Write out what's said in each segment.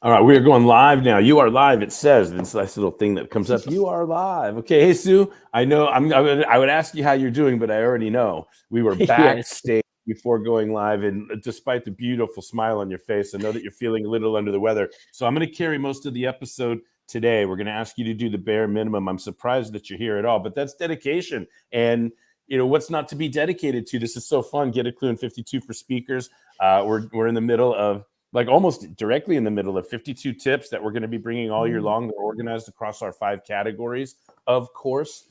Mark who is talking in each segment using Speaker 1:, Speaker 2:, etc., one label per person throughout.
Speaker 1: All right, we're going live now. You are live. It says this nice little thing that comes up. You are live. Okay, hey Sue. I know I would ask you how you're doing, but I already know we were
Speaker 2: Yes.
Speaker 1: backstage before going live, and despite the beautiful smile on your face, I know that you're feeling a little under the weather. So I'm going to carry most of the episode today. We're going to ask you to do the bare minimum. I'm surprised that you're here at all, but that's dedication. And what's not to be dedicated to? This is so fun. Get a Clue in 52 for speakers. We're in the middle of almost directly in the middle of 52 tips that we're going to be bringing all year long. They're organized across our 5 categories, of course.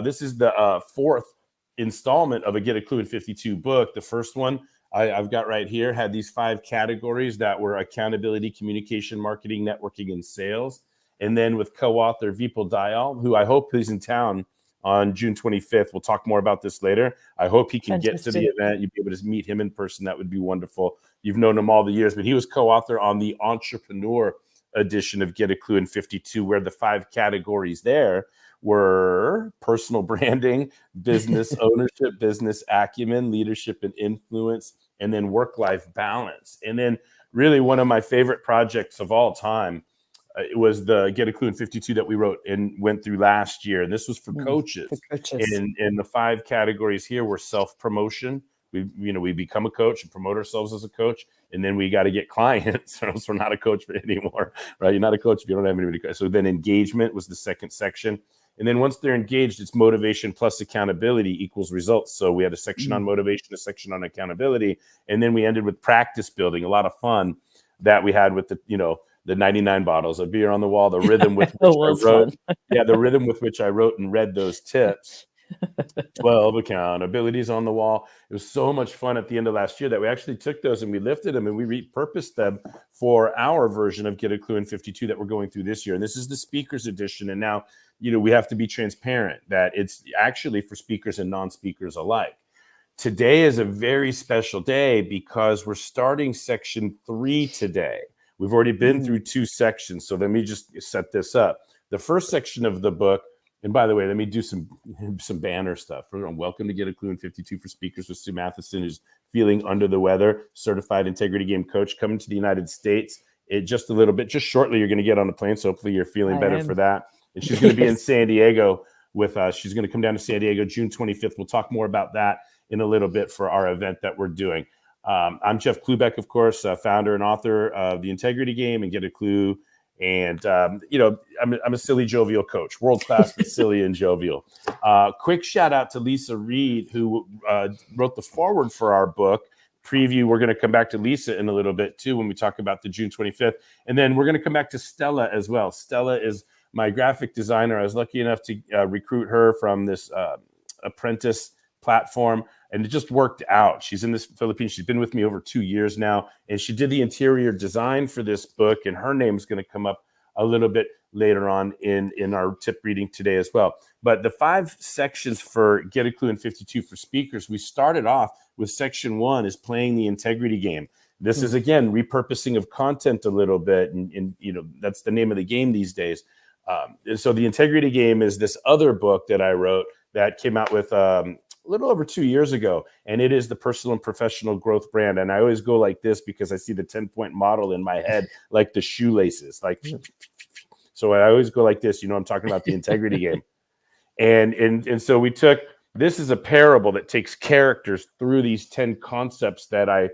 Speaker 1: This is the fourth installment of a Get a Clue in 52 book. The first one I've got right here had these 5 categories that were accountability, communication, marketing, networking, and sales. And then with co-author Vipul Dayal, who I hope is in town on June 25th. We'll talk more about this later. I hope he can get to the event. You'll be able to meet him in person. That would be wonderful. You've known him all the years, but he was co-author on the entrepreneur edition of Get a Clue in 52, where the 5 categories there were personal branding, business ownership, business acumen, leadership and influence, and then work-life balance. And then really one of my favorite projects of all time, it was the Get a Clue in 52 that we wrote and went through last year. And this was for coaches. And the 5 categories here were self-promotion. We become a coach and promote ourselves as a coach. And then we got to get clients, or else we're not a coach anymore, right? You're not a coach if you don't have anybody. So then engagement was the second section. And then once they're engaged, it's motivation plus accountability equals results. So we had a section on motivation, a section on accountability. And then we ended with practice building, a lot of fun that we had with the 99 bottles of beer on the wall, the rhythm with which I wrote. The rhythm with which I wrote and read those tips. 12 accountabilities on the wall. It was so much fun at the end of last year that we actually took those and we lifted them and we repurposed them for our version of Get a Clue in 52 that we're going through this year. And this is the speakers edition. And now, we have to be transparent that it's actually for speakers and non-speakers alike. Today is a very special day because we're starting section 3 today. We've already been through 2 sections. So let me just set this up. The first section of the book, and by the way, let me do some banner stuff. Welcome to Get a Clue in 52 for speakers with Sue Mathieson, who's feeling under the weather, certified integrity game coach, coming to the United States. Just a little bit, just shortly, you're going to get on the plane. So hopefully you're feeling better for that. And she's going to be in San Diego with us. She's going to come down to San Diego June 25th. We'll talk more about that in a little bit for our event that we're doing. I'm Jeff Klubeck, of course, founder and author of The Integrity Game and Get a Clue. And, I'm a silly, jovial coach, world-class, but silly and jovial. Quick shout out to Lisa Reed, who wrote the foreword for our book preview. We're going to come back to Lisa in a little bit, too, when we talk about the June 25th. And then we're going to come back to Stella as well. Stella is my graphic designer. I was lucky enough to recruit her from this apprentice platform, and it just worked out. She's in the Philippines. She's been with me over 2 years now, and she did the interior design for this book, and her name is going to come up a little bit later on in our tip reading today as well. But the 5 sections for Get a Clue in 52 for speakers, we started off with section 1 is playing the integrity game. This is, again, repurposing of content a little bit, and that's the name of the game these days. And so the integrity game is this other book that I wrote that came out with a little over 2 years ago, and it is the personal and professional growth brand. And I always go like this because I see the 10-point model in my head, like the shoelaces, like, so I always go like this, I'm talking about the integrity game. And so we took, this is a parable that takes characters through these 10 concepts that I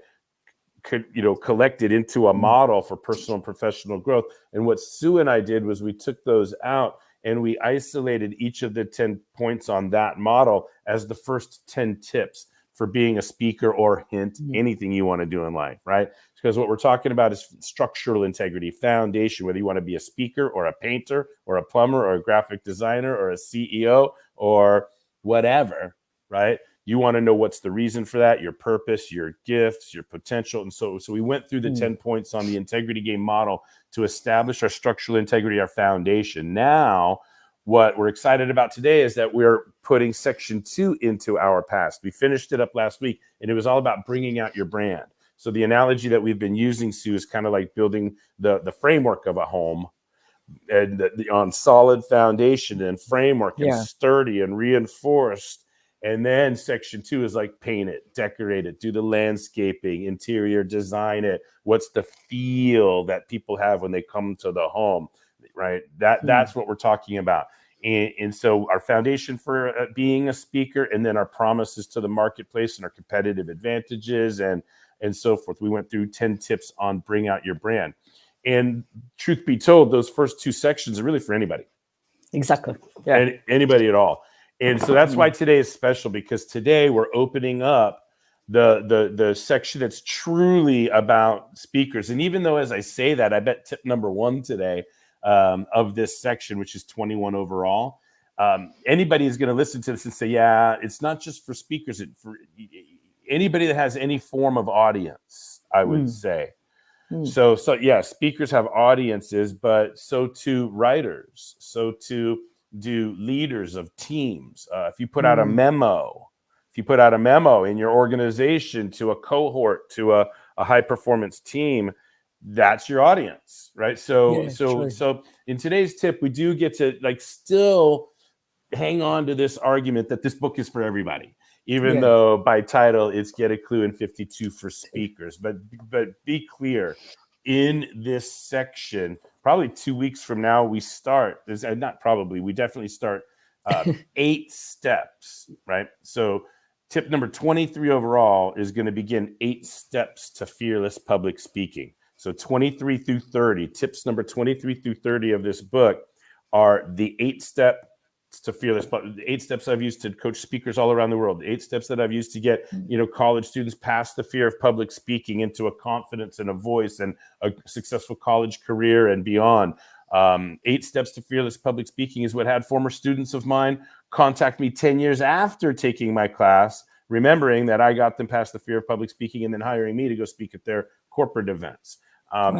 Speaker 1: could, collected into a model for personal and professional growth. And what Sue and I did was we took those out and we isolated each of the 10 points on that model as the first 10 tips for being a speaker, or anything you want to do in life, right? Because what we're talking about is structural integrity, foundation, whether you want to be a speaker or a painter or a plumber or a graphic designer or a CEO or whatever, right? You want to know what's the reason for that, your purpose, your gifts, your potential. And so we went through the 10 points on the integrity game model to establish our structural integrity, our foundation. Now, what we're excited about today is that we're putting section 2 into our past. We finished it up last week, and it was all about bringing out your brand. So the analogy that we've been using, Sue, is kind of like building the framework of a home, and on solid foundation and framework, and sturdy and reinforced. And then section 2 is like paint it, decorate it, do the landscaping, interior design it. What's the feel that people have when they come to the home, right? That's what we're talking about. And so our foundation for being a speaker, and then our promises to the marketplace and our competitive advantages and so forth. We went through 10 tips on bring out your brand. And truth be told, those first 2 sections are really for anybody.
Speaker 2: Exactly. Yeah.
Speaker 1: Anybody at all. And so that's why today is special, because today we're opening up the section that's truly about speakers. And even though, as I say that, I bet tip number 1 today of this section, which is 21 overall, anybody is going to listen to this and say, yeah, it's not just for speakers, it's for anybody that has any form of audience, I would say. So yeah, speakers have audiences, but so too writers, so too do leaders of teams. If you put out a memo, in your organization to a cohort, to a high performance team, that's your audience, right? So in today's tip, we do get to like still hang on to this argument that this book is for everybody, even though by title it's Get a Clue in 52 for speakers. But be clear, in this section, probably 2 weeks from now, we start, we definitely start 8 steps, right? So tip number 23 overall is going to begin 8 steps to fearless public speaking. So 23 through 30, tips number 23 through 30 of this book are the 8 steps to fearless, but the 8 steps I've used to coach speakers all around the world, the 8 steps that I've used to get, college students past the fear of public speaking into a confidence and a voice and a successful college career and beyond. 8 steps to fearless public speaking is what had former students of mine contact me 10 years after taking my class, remembering that I got them past the fear of public speaking and then hiring me to go speak at their corporate events.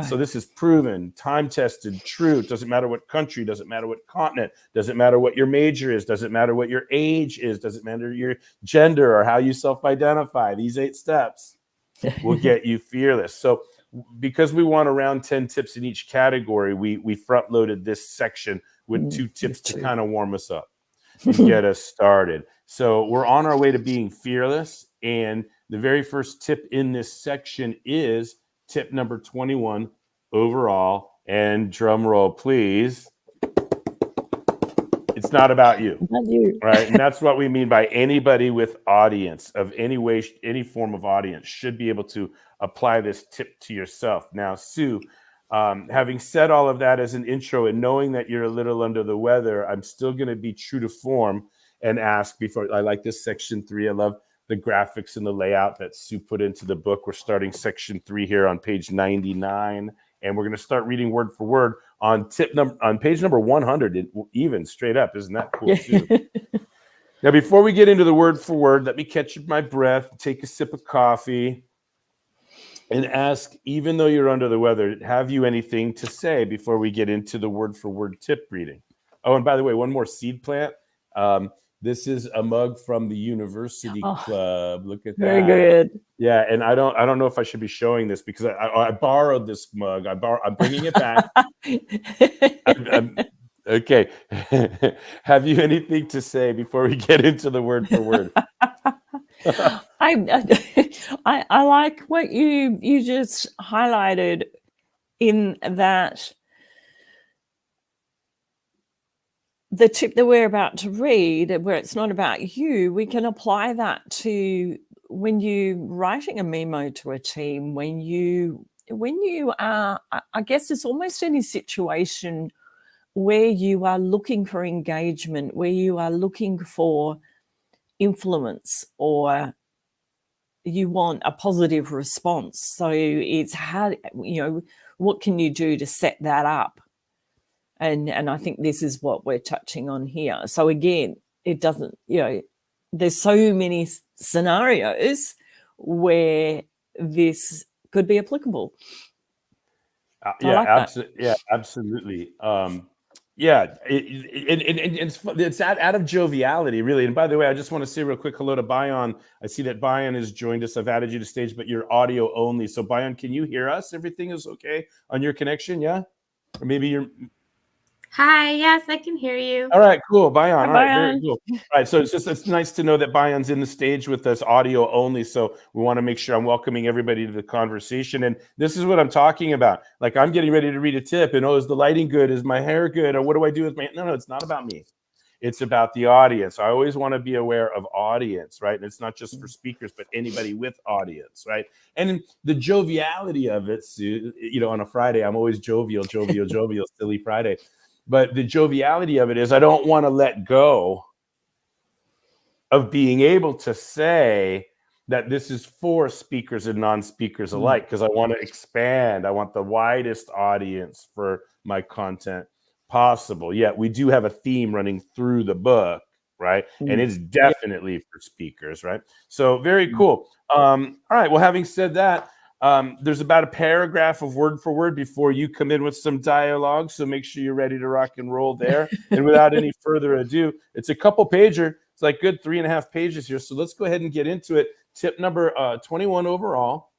Speaker 1: So this is proven, time-tested, true. It doesn't matter what country, doesn't matter what continent, doesn't matter what your major is, doesn't matter what your age is, doesn't matter your gender or how you self-identify. These 8 steps will get you fearless. So because we want around 10 tips in each category, we front-loaded this section with 2 tips to kind of warm us up and get us started. So we're on our way to being fearless. And the very first tip in this section is tip number 21 overall, and drum roll, please. It's not about you, right? And that's what we mean by anybody with audience of any way, any form of audience should be able to apply this tip to yourself. Now, Sue, having said all of that as an intro and knowing that you're a little under the weather, I'm still going to be true to form and ask before I like this section 3. I love the graphics and the layout that Sue put into the book. We're starting section 3 here on page 99, and we're going to start reading word for word on page number 100, even straight up. Isn't that cool too? Now, before we get into the word for word, let me catch my breath, take a sip of coffee, and ask, even though you're under the weather, have you anything to say before we get into the word for word tip reading? Oh, and by the way, one more seed plant. This is a mug from the University Club. Look at that.
Speaker 2: Very good.
Speaker 1: Yeah, and I don't know if I should be showing this because I borrowed this mug. I'm bringing it back. Okay. Have you anything to say before we get into the word for word?
Speaker 2: I like what you just highlighted in that. The tip that we're about to read, where it's not about you, we can apply that to when you're writing a memo to a team, when you are, I guess it's almost any situation where you are looking for engagement, where you are looking for influence, or you want a positive response. So it's how, what can you do to set that up? And I think this is what we're touching on here. So again, it doesn't, there's so many scenarios where this could be applicable.
Speaker 1: Absolutely. It's out of joviality, really. And by the way, I just want to say real quick hello to Bayan. I see that Bayan has joined us. I've added you to stage, but you're audio only. So Bayan, can you hear us? Everything is okay on your connection, yeah? Or maybe you're...
Speaker 3: Hi, yes, I can hear you.
Speaker 1: All right, cool. Bayan.
Speaker 2: Hi,
Speaker 1: All right, very
Speaker 2: Bayan.
Speaker 1: cool. All right, so it's nice to know that Bayan's in the stage with us, audio only. So we want to make sure I'm welcoming everybody to the conversation. And this is what I'm talking about. Like, I'm getting ready to read a tip, and is the lighting good? Is my hair good? Or what do I do with my? No, it's not about me. It's about the audience. I always want to be aware of audience, right? And it's not just for speakers, but anybody with audience, right? And the joviality of it, Sue, on a Friday, I'm always jovial, silly Friday. But the joviality of it is I don't want to let go of being able to say that this is for speakers and non-speakers alike, because I want to expand. I want the widest audience for my content possible. Yet we do have a theme running through the book, right? And it's definitely for speakers, right? So very cool. All right. Well, having said that, there's about a paragraph of word for word before you come in with some dialogue. So make sure you're ready to rock and roll there. And without any further ado, it's a couple pager. It's like good 3.5 pages here. So let's go ahead and get into it. Tip number 21 overall.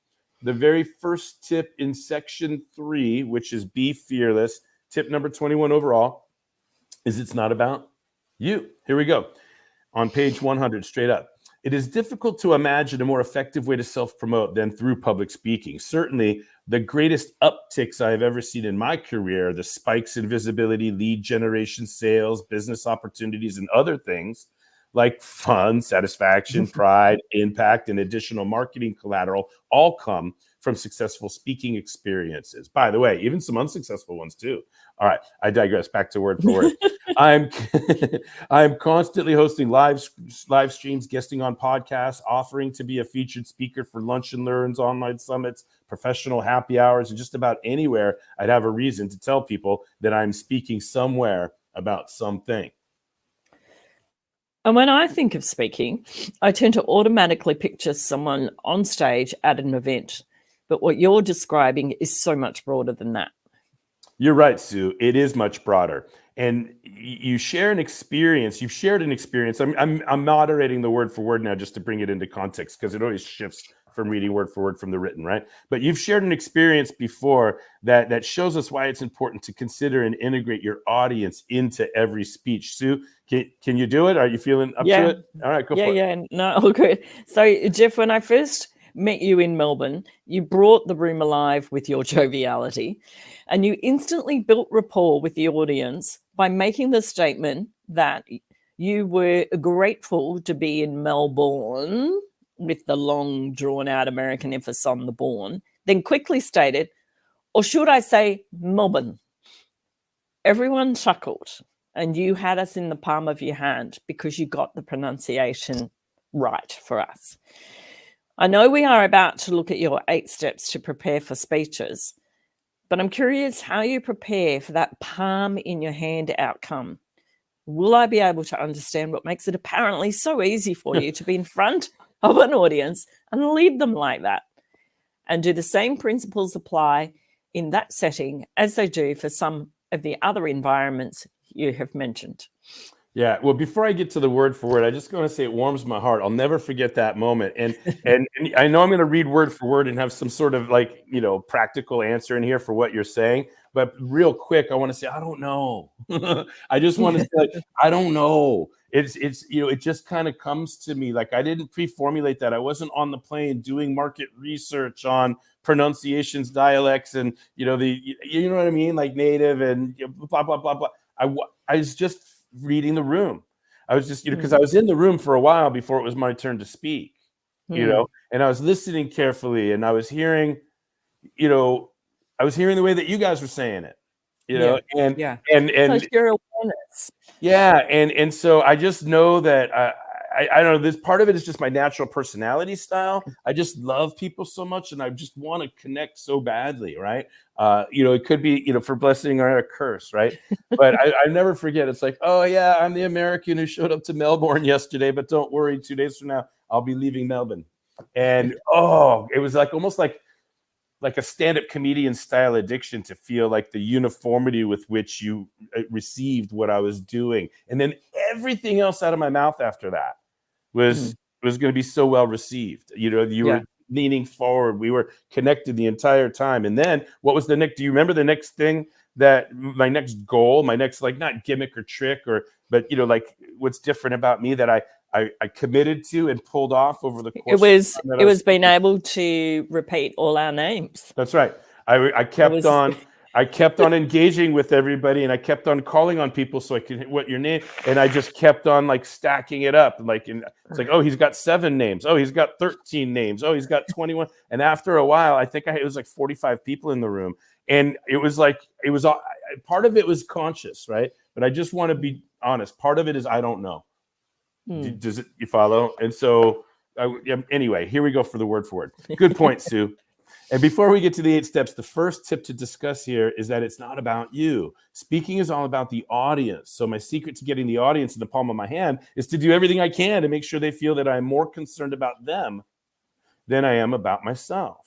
Speaker 1: The very first tip in section 3, which is be fearless. Tip number 21 overall is it's not about you. Here we go. On page 100, straight up. It is difficult to imagine a more effective way to self-promote than through public speaking. Certainly, the greatest upticks I have ever seen in my career, the spikes in visibility, lead generation, sales, business opportunities, and other things like fun, satisfaction, pride, impact, and additional marketing collateral all come from successful speaking experiences. By the way, even some unsuccessful ones too. All right, I digress. Back to word for word. I'm constantly hosting live streams, guesting on podcasts, offering to be a featured speaker for lunch and learns, online summits, professional happy hours, and just about anywhere I'd have a reason to tell people that I'm speaking somewhere about something.
Speaker 2: And when I think of speaking, I tend to automatically picture someone on stage at an event. But what you're describing is so much broader than that.
Speaker 1: You're right, Sue. It is much broader. And you share an experience. You've shared an experience. I'm moderating the word for word now just to bring it into context, because it always shifts from reading word for word from the written, right? But you've shared an experience before that shows us why it's important to consider and integrate your audience into every speech. Sue, can you do it? Are you feeling up to it? All right, go for it.
Speaker 2: Yeah, no, all good. So, Jeff, when I first met you in Melbourne, you brought the room alive with your joviality, and you instantly built rapport with the audience by making the statement that you were grateful to be in Melbourne, with the long drawn out American emphasis on the born, then quickly stated, or should I say Melbourne? Everyone chuckled, and you had us in the palm of your hand because you got the pronunciation right for us. I know we are about to look at your 8 steps to prepare for speeches, but I'm curious how you prepare for that palm in your hand outcome. Will I be able to understand what makes it apparently so easy for you to be in front of an audience and lead them like that? And do the same principles apply in that setting as they do for some of the other environments you have mentioned?
Speaker 1: Yeah. Well, before I get to the word for word, I just want to say it warms my heart. I'll never forget that moment. And I know I'm going to read word for word and have some sort of practical answer in here for what you're saying. But real quick, I want to say, I don't know. I just want to say, I don't know. It's it just kind of comes to me. Like, I didn't pre-formulate that. I wasn't on the plane doing market research on pronunciations, dialects, and you know what I mean, like native and blah blah blah blah. I was just reading the room. I was just, because I was in the room for a while before it was my turn to speak, and I was listening carefully, and I was hearing, the way that you guys were saying it, and
Speaker 2: so your awareness.
Speaker 1: yeah, and so I just know that I don't know, this part of it is just my natural personality style. I just love people so much, and I just want to connect so badly, right? It could be, for blessing or a curse, right? But I never forget. It's like, oh yeah, I'm the American who showed up to Melbourne yesterday, but don't worry, 2 days from now, I'll be leaving Melbourne. And it was like almost like a stand-up comedian style addiction to feel like the uniformity with which you received what I was doing. And then everything else out of my mouth after that was going to be so well received. You leaning forward. We were connected the entire time. And then what was the next? Do you remember the next thing that my next goal, my next, like, not gimmick or trick but like what's different about me that I committed to and pulled off over the course
Speaker 2: It
Speaker 1: of time
Speaker 2: was being able to repeat all our names.
Speaker 1: That's right. I kept on engaging with everybody, and I kept on calling on people so I could hit what your name, and I just kept on like stacking it up. It's like, oh, he's got 7 names. Oh, he's got 13 names. Oh, he's got 21. And after a while, I think it was like 45 people in the room. And it was part of it was conscious, right? But I just want to be honest. Part of it is I don't know. Does it, you follow? And so anyway, here we go for the word for word. Good point, Sue. And before we get to the 8 steps, the first tip to discuss here is that it's not about you. Speaking is all about the audience. So my secret to getting the audience in the palm of my hand is to do everything I can to make sure they feel that I'm more concerned about them than I am about myself.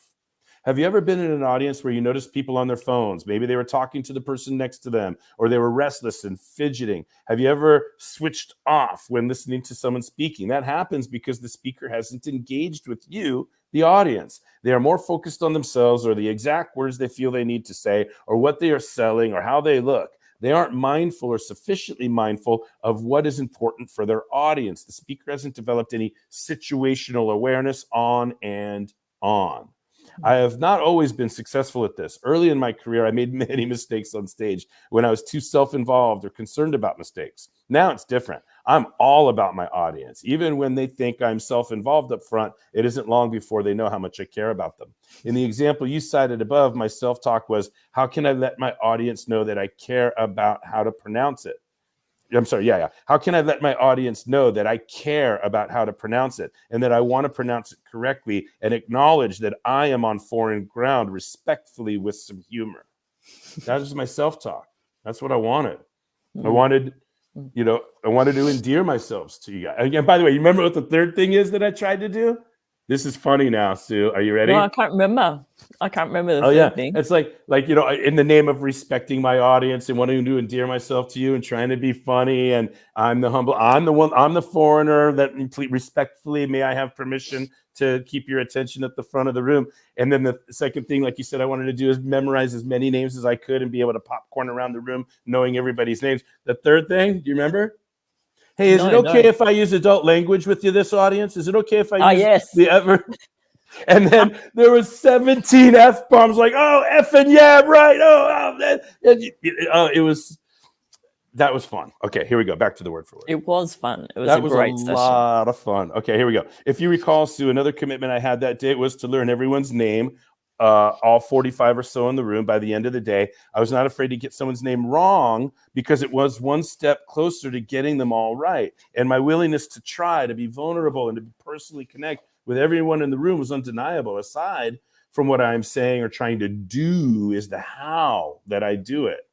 Speaker 1: Have you ever been in an audience where you noticed people on their phones? Maybe they were talking to the person next to them, or they were restless and fidgeting. Have you ever switched off when listening to someone speaking? That happens because the speaker hasn't engaged with you, the audience. They are more focused on themselves or the exact words they feel they need to say, or what they are selling, or how they look. They aren't mindful or sufficiently mindful of what is important for their audience. The speaker hasn't developed any situational awareness on and on. I have not always been successful at this. Early in my career, I made many mistakes on stage when I was too self-involved or concerned about mistakes. Now it's different. I'm all about my audience. Even when they think I'm self-involved up front, it isn't long before they know how much I care about them. In the example you cited above, my self-talk was, how can I let my audience know that I care about how to pronounce it? I'm sorry, yeah. How can I let my audience know that I care about how to pronounce it and that I want to pronounce it correctly and acknowledge that I am on foreign ground respectfully with some humor? That is my self-talk. That's what I wanted. I wanted to endear myself to you guys. Again, by the way, you remember what the third thing is that I tried to do? This is funny now, Sue. Are you ready?
Speaker 2: No, I can't remember. The third thing.
Speaker 1: It's like in the name of respecting my audience and wanting to endear myself to you and trying to be funny, and I'm the foreigner that respectfully, may I have permission to keep your attention at the front of the room. And then the second thing, like you said, I wanted to do is memorize as many names as I could and be able to popcorn around the room knowing everybody's names. The third thing, do you remember? Hey, is it okay if I use adult language with you, this audience? Is it okay if I use the ever? And then there was 17 F-bombs, like, oh, effing yeah, right. That was fun. Okay, here we go. Back to the word for word.
Speaker 2: It was fun. It was a great session.
Speaker 1: Lot of fun. Okay, here we go. If you recall, Sue, another commitment I had that day was to learn everyone's name, all 45 or so in the room by the end of the day. I was not afraid to get someone's name wrong because it was one step closer to getting them all right. And my willingness to try, to be vulnerable and to personally connect with everyone in the room was undeniable. Aside from what I'm saying or trying to do is the how that I do it.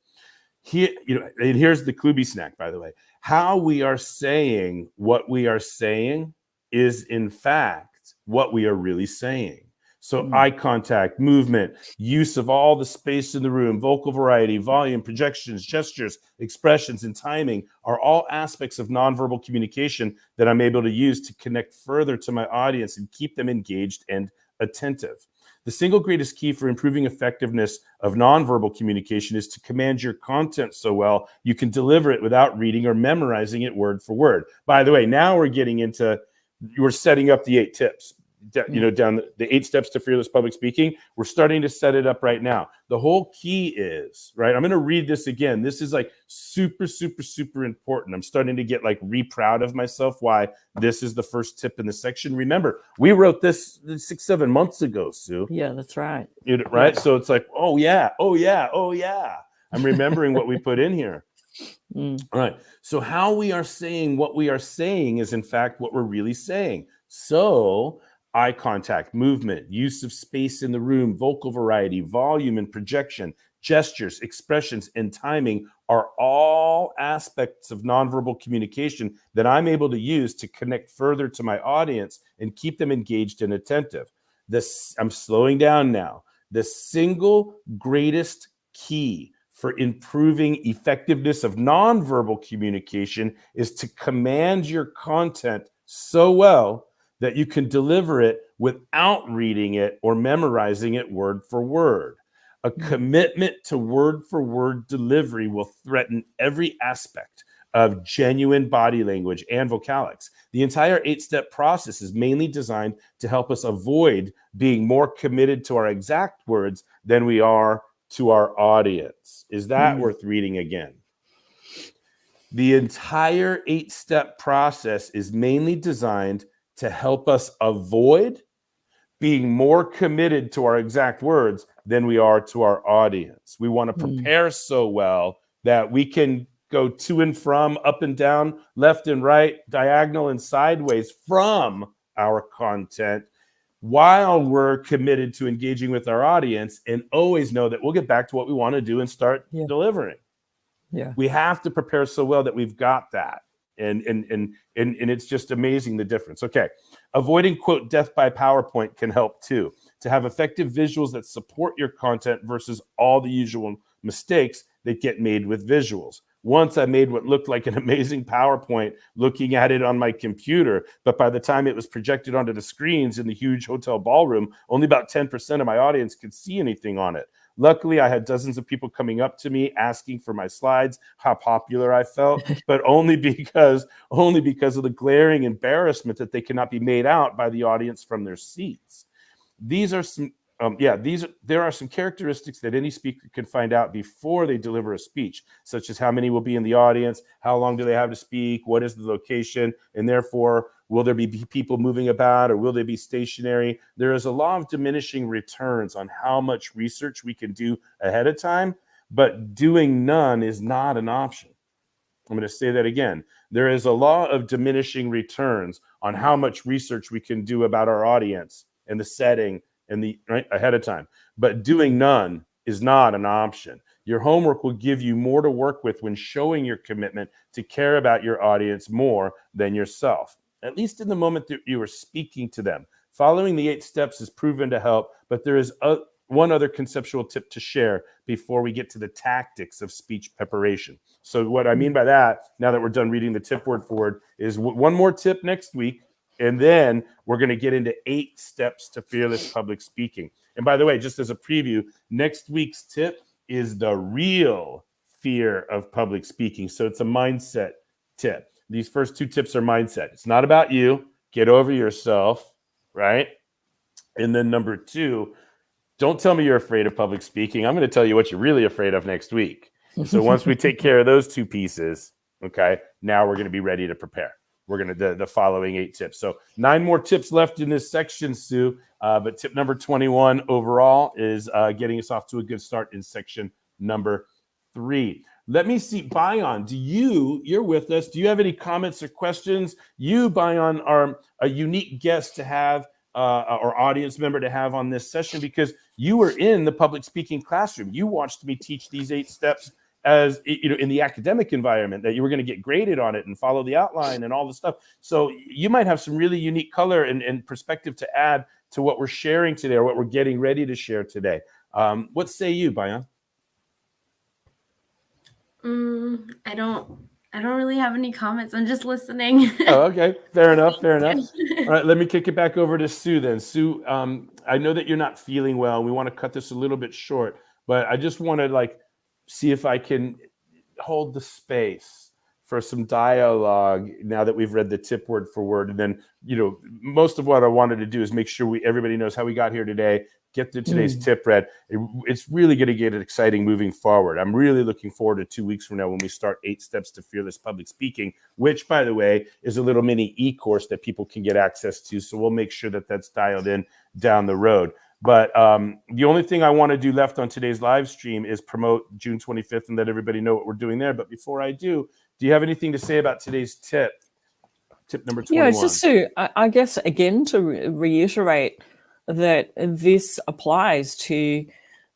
Speaker 1: Here, and here's the Kluby snack, by the way. How we are saying what we are saying is, in fact, what we are really saying. So eye contact, movement, use of all the space in the room, vocal variety, volume, projections, gestures, expressions, and timing are all aspects of nonverbal communication that I'm able to use to connect further to my audience and keep them engaged and attentive. The single greatest key for improving effectiveness of nonverbal communication is to command your content so well you can deliver it without reading or memorizing it word for word. By the way, now we're setting up the 8 tips. Down the 8 steps to fearless public speaking. We're starting to set it up right now. The whole key is, right, I'm going to read this again. This is like super, super, super important. I'm starting to get like proud of myself why this is the first tip in the section. Remember, we wrote this 6-7 months ago, Sue.
Speaker 2: Yeah, that's right.
Speaker 1: Right? So it's like, oh yeah. I'm remembering what we put in here. All right. So how we are saying what we are saying is, in fact, what we're really saying. So eye contact, movement, use of space in the room, vocal variety, volume and projection, gestures, expressions, and timing are all aspects of nonverbal communication that I'm able to use to connect further to my audience and keep them engaged and attentive. I'm slowing down now. The single greatest key for improving effectiveness of nonverbal communication is to command your content so well that you can deliver it without reading it or memorizing it word for word. A commitment to word for word delivery will threaten every aspect of genuine body language and vocalics. The entire 8-step process is mainly designed to help us avoid being more committed to our exact words than we are to our audience. Is that worth reading again? The entire 8-step process is mainly designed to help us avoid being more committed to our exact words than we are to our audience. We want to prepare so well that we can go to and from, up and down, left and right, diagonal and sideways from our content while we're committed to engaging with our audience, and always know that we'll get back to what we want to do and start delivering.
Speaker 2: Yeah.
Speaker 1: We have to prepare so well that we've got that. And it's just amazing the difference. Okay. Avoiding, quote, death by PowerPoint can help too. To have effective visuals that support your content versus all the usual mistakes that get made with visuals. Once I made what looked like an amazing PowerPoint looking at it on my computer, but by the time it was projected onto the screens in the huge hotel ballroom, only about 10% of my audience could see anything on it. Luckily, I had dozens of people coming up to me asking for my slides, how popular I felt, but only because of the glaring embarrassment that they cannot be made out by the audience from their seats. These are some there are some characteristics that any speaker can find out before they deliver a speech, such as how many will be in the audience, how long do they have to speak, what is the location, and therefore, will there be people moving about or will they be stationary? There is a law of diminishing returns on how much research we can do ahead of time, but doing none is not an option. I'm going to say that again. There is a law of diminishing returns on how much research we can do about our audience and the setting and the right ahead of time, but doing none is not an option. Your homework will give you more to work with when showing your commitment to care about your audience more than yourself, at least in the moment that you are speaking to them. Following the 8 steps is proven to help, but there is one other conceptual tip to share before we get to the tactics of speech preparation. So what I mean by that, now that we're done reading the tip word for word, is one more tip next week. And then we're going to get into 8 steps to fearless public speaking. And by the way, just as a preview, next week's tip is the real fear of public speaking. So it's a mindset tip. These first 2 tips are mindset. It's not about you. Get over yourself, right? And then number 2, don't tell me you're afraid of public speaking. I'm going to tell you what you're really afraid of next week. So once we take care of those 2 pieces, okay, now we're going to be ready to prepare. We're going to the following 8 tips. So 9 more tips left in this section, Sue. But tip number 21 overall is getting us off to a good start in section number 3. Let me see, Bayan, you're with us. Do you have any comments or questions? You, Bayan, are a unique guest to have or audience member to have on this session because you were in the public speaking classroom. You watched me teach these 8 steps as in the academic environment, that you were going to get graded on it and follow the outline and all the stuff. So you might have some really unique color and perspective to add to what we're sharing today or what we're getting ready to share today. What say you, Bayan?
Speaker 3: I don't really have any comments. I'm just listening.
Speaker 1: Oh, okay. Fair enough. All right, let me kick it back over to Sue then. Sue, I know that you're not feeling well. We want to cut this a little bit short, but I just want to see if I can hold the space for some dialogue now that we've read the tip word for word. And then, most of what I wanted to do is make sure everybody knows how we got here today, get to today's tip read. It's really going to get exciting moving forward. I'm really looking forward to 2 weeks from now when we start 8 steps to fearless public speaking, which, by the way, is a little mini e-course that people can get access to. So we'll make sure that that's dialed in down the road. But the only thing I want to do left on today's live stream is promote June 25th and let everybody know what we're doing there. But before I do you have anything to say about today's tip number 21?
Speaker 2: Yeah, it's just to, I guess, again, to reiterate that this applies to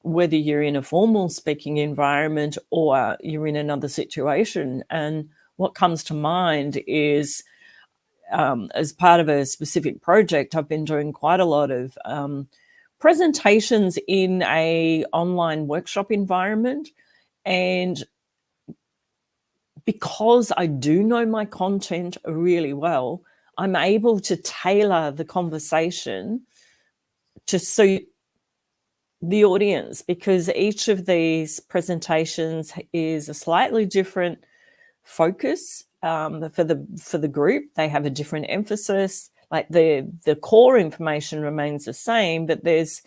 Speaker 2: whether you're in a formal speaking environment or you're in another situation. And what comes to mind is, as part of a specific project, I've been doing quite a lot of presentations in a online workshop environment. And because I do know my content really well, I'm able to tailor the conversation to suit the audience, because each of these presentations is a slightly different focus for the group. They have a different emphasis. Like the core information remains the same, but there's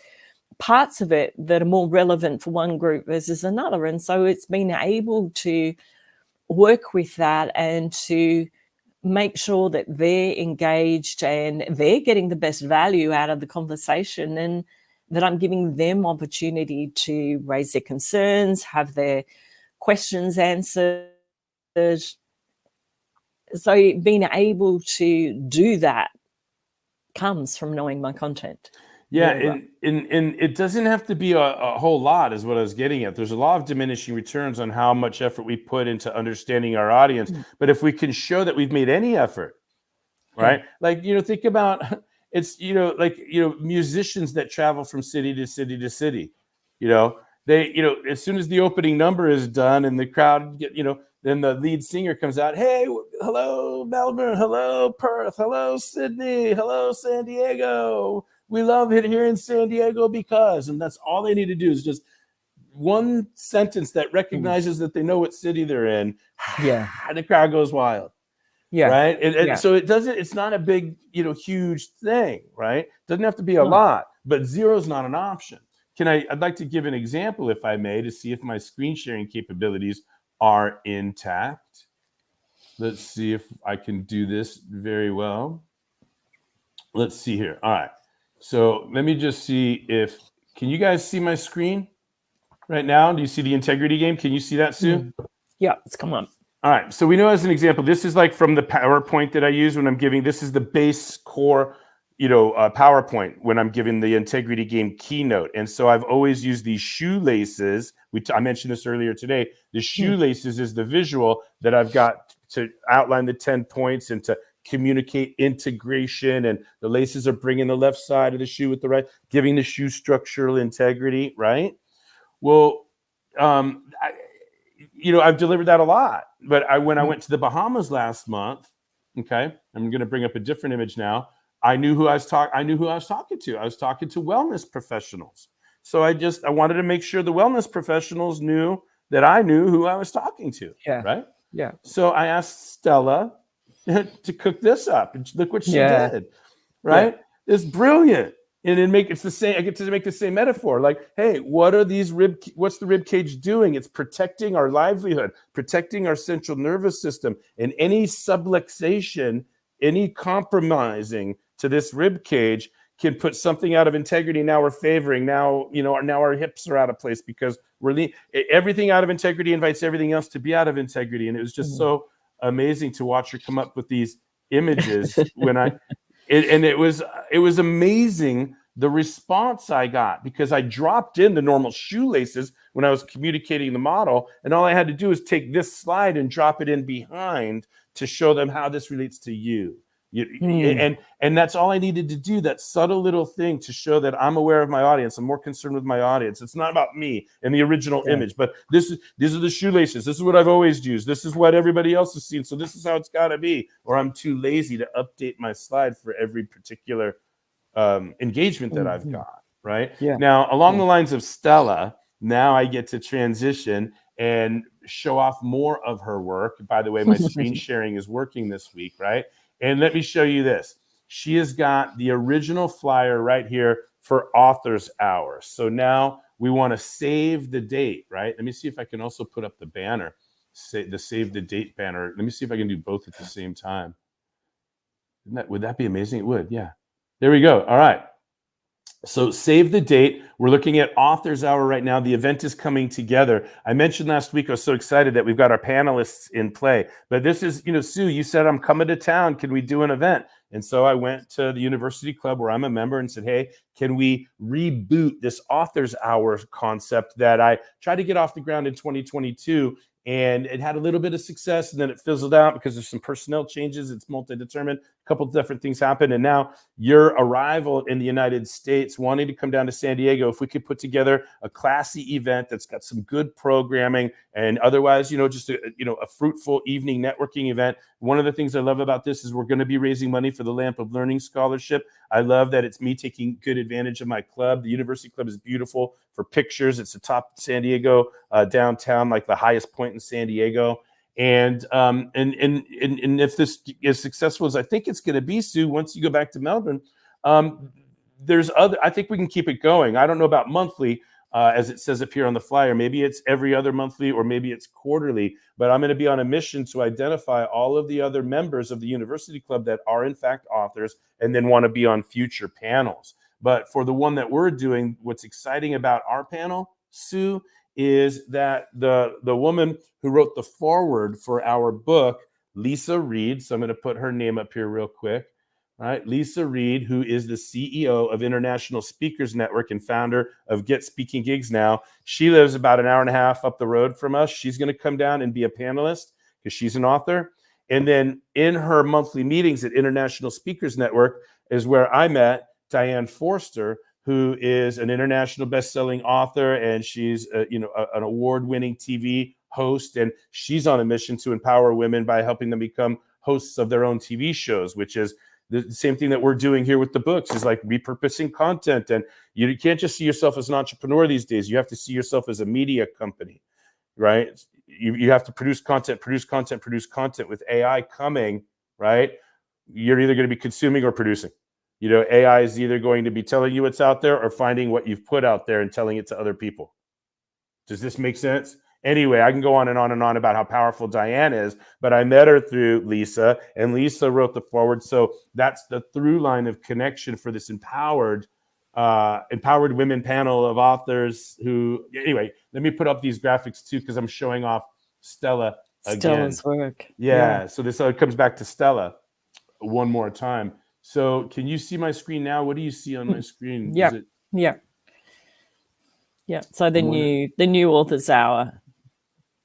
Speaker 2: parts of it that are more relevant for one group versus another. And so it's been able to work with that and to make sure that they're engaged and they're getting the best value out of the conversation, and that I'm giving them opportunity to raise their concerns, have their questions answered. So being able to do that comes from knowing my content.
Speaker 1: Yeah,
Speaker 2: Very well.
Speaker 1: and it doesn't have to be a whole lot, is what I was getting at. There's a lot of diminishing returns on how much effort we put into understanding our audience. But if we can show that we've made any effort, right? Like, think about it's, musicians that travel from city to city to city, they, as soon as the opening number is done and the crowd get, then the lead singer comes out. Hey, hello, Melbourne. Hello, Perth. Hello, Sydney. Hello, San Diego. We love it here in San Diego because, and that's all they need to do is just one sentence that recognizes that they know what city they're in.
Speaker 2: Yeah.
Speaker 1: And the crowd goes wild.
Speaker 2: Yeah.
Speaker 1: Right. And so it's not a big, huge thing, right? Doesn't have to be a lot, but zero is not an option. I'd like to give an example, if I may, to see if my screen sharing capabilities are intact. Let's see if I can do this very well. Let's see here. All right. So let me just see can you guys see my screen right now? Do you see the integrity game? Can you see that, Sue?
Speaker 2: Yeah, it's come on.
Speaker 1: All right. So we know, as an example, this is like from the PowerPoint that I use when I'm giving, this is the base core, PowerPoint when I'm giving the integrity game keynote. And so I've always used these shoelaces. I mentioned this earlier today. The shoelaces is the visual that I've got to outline the 10 points and to communicate integration, and the laces are bringing the left side of the shoe with the right, giving the shoe structural integrity, right? Well, I've delivered that a lot, but when I went to the Bahamas last month, okay, I'm going to bring up a different image now. I knew who I was talking to. I was talking to wellness professionals. So I wanted to make sure the wellness professionals knew that I knew who I was talking to.
Speaker 2: Yeah.
Speaker 1: Right.
Speaker 2: Yeah.
Speaker 1: So I asked Stella to cook this up, and look what she did. Right. Yeah. It's brilliant. And it's the same. I get to make the same metaphor. Like, hey, what's the rib cage doing? It's protecting our livelihood, protecting our central nervous system, and any subluxation, any compromising to this rib cage can put something out of integrity. Now we're favoring. Now our hips are out of place because everything out of integrity invites everything else to be out of integrity. And it was just so amazing to watch her come up with these images it was amazing the response I got, because I dropped in the normal shoelaces when I was communicating the model, and all I had to do is take this slide and drop it in behind to show them how this relates to you. And that's all I needed to do, that subtle little thing to show that I'm aware of my audience. I'm more concerned with my audience. It's not about me and the original image, but these are the shoelaces. This is what I've always used. This is what everybody else has seen. So this is how it's got to be. Or I'm too lazy to update my slide for every particular engagement that I've got. Right.
Speaker 2: Yeah.
Speaker 1: Now, along the lines of Stella, now I get to transition and show off more of her work. By the way, my screen sharing is working this week. Right. And let me show you this. She has got the original flyer right here for Authors Hour. So now we want to save the date, right? Let me see if I can also put up the banner, the save the date banner. Let me see if I can do both at the same time. Would that be amazing? It would, yeah. There we go. All right. So save the date. We're looking at Authors Hour right now. The event is coming together. I mentioned last week, I was so excited that we've got our panelists in play. But this is, Sue, you said, I'm coming to town. Can we do an event? And so I went to the University Club where I'm a member and said, hey, can we reboot this Authors Hour concept that I tried to get off the ground in 2022? And it had a little bit of success, and then it fizzled out because there's some personnel changes. It's multi-determined. A couple of different things happened. And now your arrival in the United States, wanting to come down to San Diego, if we could put together a classy event that's got some good programming and otherwise, just a fruitful evening networking event. One of the things I love about this is we're going to be raising money for the Lamp of Learning Scholarship. I love that it's me taking good advantage of my club. The University Club is beautiful for pictures. It's the top San Diego downtown, like the highest point in San Diego. And if this is successful as I think it's going to be, Sue, once you go back to Melbourne, I think we can keep it going. I don't know about monthly, as it says up here on the flyer. Maybe it's every other monthly or maybe it's quarterly, but I'm going to be on a mission to identify all of the other members of the University Club that are in fact authors and then want to be on future panels. But for the one that we're doing, what's exciting about our panel, Sue, is that the woman who wrote the foreword for our book, Lisa Reed, so I'm going to put her name up here real quick, right? Lisa Reed, who is the CEO of International Speakers Network and founder of Get Speaking Gigs Now. She lives about an hour and a half up the road from us. She's going to come down and be a panelist because she's an author. And then in her monthly meetings at International Speakers Network is where I met Diane Forster, who is an international best-selling author, and she's an award-winning TV host, and she's on a mission to empower women by helping them become hosts of their own TV shows, which is the same thing that we're doing here with the books, is like repurposing content. And you can't just see yourself as an entrepreneur these days. You have to see yourself as a media company, right? You have to produce content. With AI coming, right? You're either going to be consuming or producing. AI is either going to be telling you what's out there or finding what you've put out there and telling it to other people. Does this make sense? Anyway, I can go on and on and on about how powerful Diane is, but I met her through Lisa, and Lisa wrote the foreword. So that's the through line of connection for this empowered women panel of authors who, anyway, let me put up these graphics too, because I'm showing off Stella again.
Speaker 2: Stella's work.
Speaker 1: Yeah. So this comes back to Stella one more time. So can you see my screen now? What do you see on my screen?
Speaker 2: Yeah. So the new author's hour.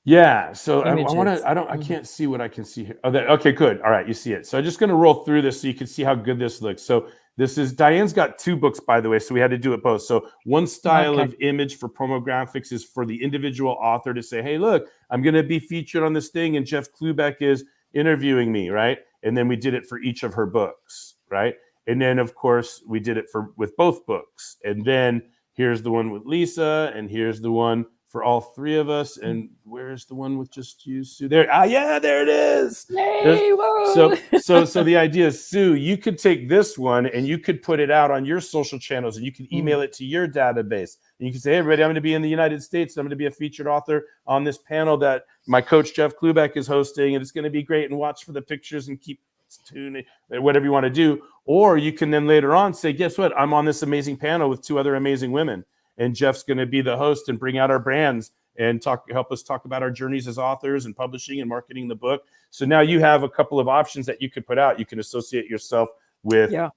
Speaker 1: Yeah. So I
Speaker 2: Images.
Speaker 1: can't see what I can see here. Okay, good. All right. You see it. So I'm just going to roll through this so you can see how good this looks. So this is, Diane's got 2 books, by the way. So we had to do it both. So one style of image for promo graphics is for the individual author to say, hey, look, I'm going to be featured on this thing, and Jeff Klubeck is interviewing me, right? And then we did it for each of her books. Right. And then, of course, we did it with both books. And then here's the one with Lisa, and here's the one for all 3 of us. And where's the one with just you, Sue? There. There it is.
Speaker 2: Yay, whoa.
Speaker 1: So the idea is, Sue, you could take this one and you could put it out on your social channels, and you can email it to your database. And you can say, hey, everybody, I'm going to be in the United States. I'm going to be a featured author on this panel that my coach, Jeff Klubeck, is hosting. And it's going to be great. And watch for the pictures and keep tuned, whatever you want to do. Or you can then later on say, guess what? I'm on this amazing panel with 2 other amazing women, and Jeff's going to be the host and bring out our brands and help us talk about our journeys as authors and publishing and marketing the book. So now you have a couple of options that you could put out. You can associate yourself with your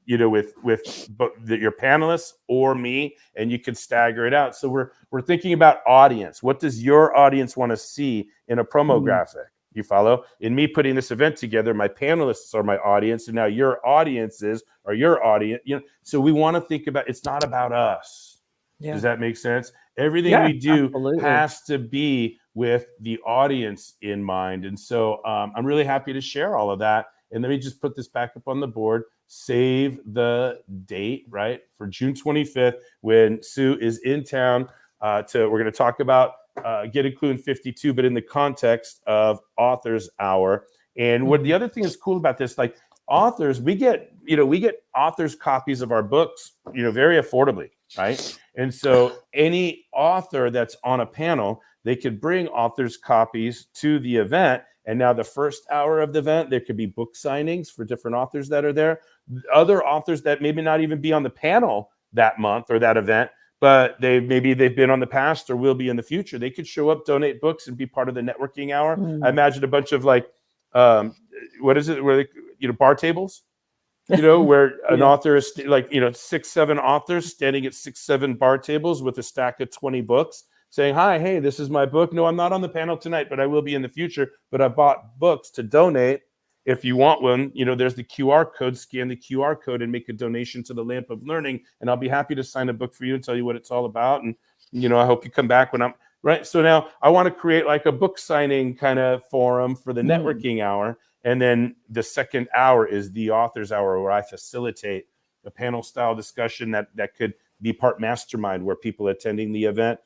Speaker 1: panelists or me, and you could stagger it out. So we're thinking about audience. What does your audience want to see in a promo graphic? You follow? In me putting this event together, my panelists are my audience, and now your audiences are your audience. So we want to think about, it's not about us. Yeah. Does that make sense? Everything we do has to be with the audience in mind. And so I'm really happy to share all of that. And let me just put this back up on the board. Save the date, right? For June 25th, when Sue is in town. We're going to talk about Get A Klu in 52, but in the context of Authors Hour. And what the other thing is cool about this, like authors, we get authors copies of our books, very affordably, right? And so any author that's on a panel, they could bring authors copies to the event. And now the first hour of the event, there could be book signings for different authors that are there. Other authors that maybe not even be on the panel that month or that event, but they've been on the past or will be in the future. They could show up, donate books, and be part of the networking hour. I imagine a bunch of what is it? Where bar tables, where an author is 6-7 authors standing at 6-7 bar tables with a stack of 20 books, saying, "Hi, hey, this is my book. No, I'm not on the panel tonight, but I will be in the future. But I bought books to donate." if you want one, there's the QR code. Scan the QR code and make a donation to the Lamp of Learning, and I'll be happy to sign a book for you and tell you what it's all about. And I hope you come back when I'm right. So now I want to create like a book signing kind of forum for the networking hour, and then the second hour is the author's hour, where I facilitate a panel style discussion that could be part mastermind, where people attending the event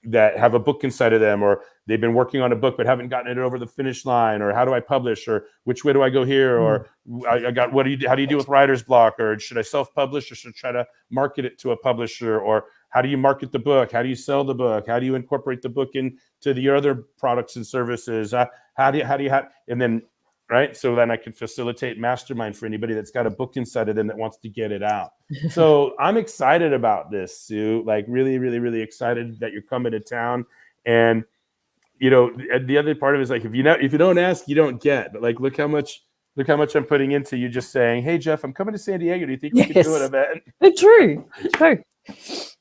Speaker 1: that have a book inside of them, or they've been working on a book but haven't gotten it over the finish line, or how do I publish, or which way do I go here, or how do you deal with writer's block, or should I self-publish, or should I try to market it to a publisher, or how do you market the book, how do you sell the book, how do you incorporate the book into your other products and services, and then right, so then I can facilitate mastermind for anybody that's got a book inside of them that wants to get it out. So I'm excited about this, Sue. Like really, really, really excited that you're coming to town. And the other part of it is like, if you don't ask, you don't get. But like, look how much I'm putting into you just saying, "Hey Jeff, I'm coming to San Diego. Do you think we can do an event?"
Speaker 2: True.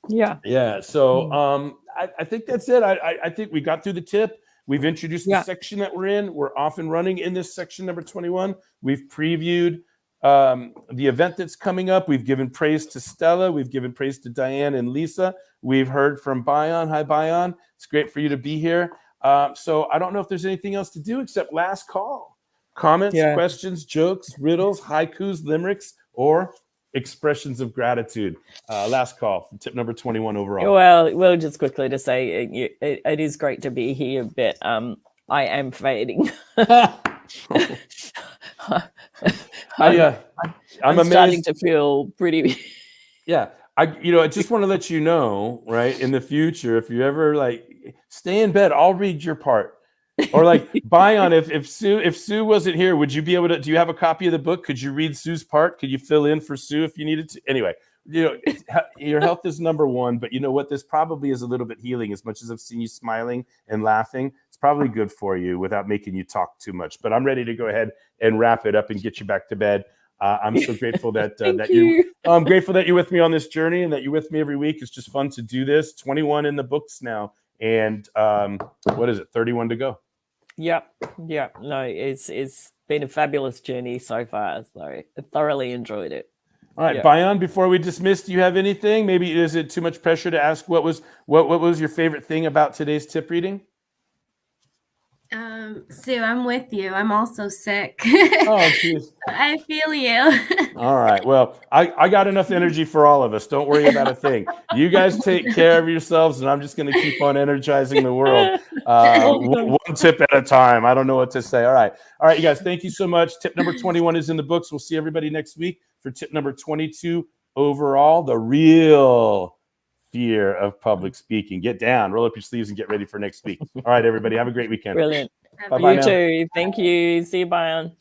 Speaker 2: Yeah.
Speaker 1: So I think that's it. I think we got through the tip. We've introduced the section that we're in. We're off and running in this section number 21. We've previewed the event that's coming up. We've given praise to Stella. We've given praise to Diane and Lisa. We've heard from Bayan. Hi, Bayan. It's great for you to be here. So I don't know if there's anything else to do except last call. Comments, questions, jokes, riddles, haikus, limericks, or expressions of gratitude. Last call for tip number 21 overall.
Speaker 2: Well, just quickly to say, it is great to be here, but I am fading. I'm starting to feel pretty.
Speaker 1: Yeah, I just want to let you know, right, in the future, if you ever like stay in bed, I'll read your part. Or like Bayan, if Sue wasn't here, would you be able to? Do you have a copy of the book? Could you read Sue's part? Could you fill in for Sue if you needed to? Anyway, your health is number one, but you know what? This probably is a little bit healing. As much as I've seen you smiling and laughing, it's probably good for you without making you talk too much. But I'm ready to go ahead and wrap it up and get you back to bed. I'm so grateful that I'm grateful that you're with me on this journey and that you're with me every week. It's just fun to do this. 21 in the books now, and what is it? 31 to go.
Speaker 2: Yep. No, it's been a fabulous journey so far. So I thoroughly enjoyed it.
Speaker 1: All right, Bayan, before we dismiss, do you have anything? Maybe is it too much pressure to ask what was your favorite thing about today's tip reading?
Speaker 3: Sue, I'm with you. I'm also sick.
Speaker 1: Oh, geez.
Speaker 3: I feel you.
Speaker 1: All right. Well, I got enough energy for all of us. Don't worry about a thing. You guys take care of yourselves, and I'm just going to keep on energizing the world one tip at a time. I don't know what to say. All right, you guys. Thank you so much. Tip number 21 is in the books. We'll see everybody next week for tip number 22 overall, the real fear of public speaking. Get down, roll up your sleeves, and get ready for next week. All right, everybody. Have a great weekend.
Speaker 2: Brilliant.
Speaker 1: Bye-bye
Speaker 2: You too. Thank you. See you, Bayan.